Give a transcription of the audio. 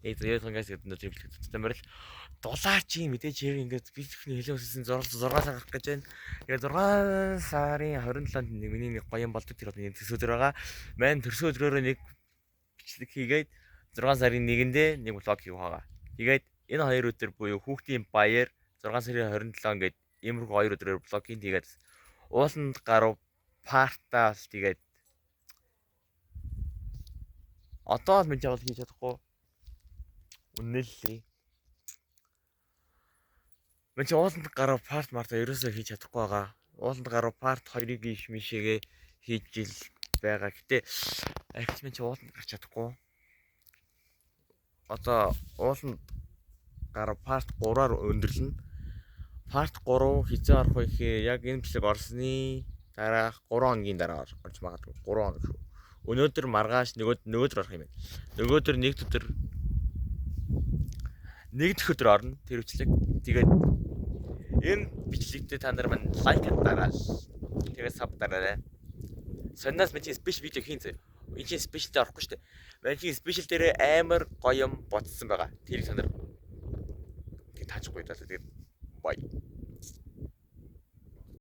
Яг янгаас гэдэг нь тэмдэглэж дулаар чи мэдээж яг ингээд би зөвхөн хэлэн өссөн 6 сар гарах гэж байна. Тэгээ 6 сарын 27-нд миний нэг гоё юм болдог тэр одоо нэг төсөө өдөр байгаа. Мань төрсөн өдрөөрөө нэг бичлэг хийгээд 6 сарын 1-нд нэг влог хийх байгаа. Тэгээд энэ хоёр өдөр буюу хүүхдийн баяр 6 сарын 27 гээд иймэрхүү хоёр өдрөөр влог хийн тэгээд ууланд гаруй партаа тэгээд одоо л мэдээ бол хийж чадахгүй. Үнэллээ. Мөн чи ууланд гаруй парт марта ерөөсөө хийж чадахгүй байгаа. Ууланд гаруй парт 2-ыг иш мишээгээ хийж ил байгаа. Гэтэ ахиж мэн чи ууланд гарч чадахгүй. Одоо ууланд гаруй парт 3-аар өндөрлөн. Парт 3 хизээ орох вэ гэхээр яг энэ бичлэг орсны дараах 3 хоногийн дараа орж магадгүй 3 хоног шүү. Өнөөдөр маргааш нөгөөдөр орох юм байна. Нөгөөдөр нэг өдөр орно тэр бичлэг. Тэгээд энэ бичлэгтээ та нар мань лайк дараал. Тэгээд саб дараарай. Сонноос мэн чи спешиал видео хийн зэ. Энэ чи спешиалд орохгүй шүү дээ. Мэн чи спешиал дээр амар гоё юм ботсон байгаа. Тэрийг та нар таачгүй даа. Тэгээд бай.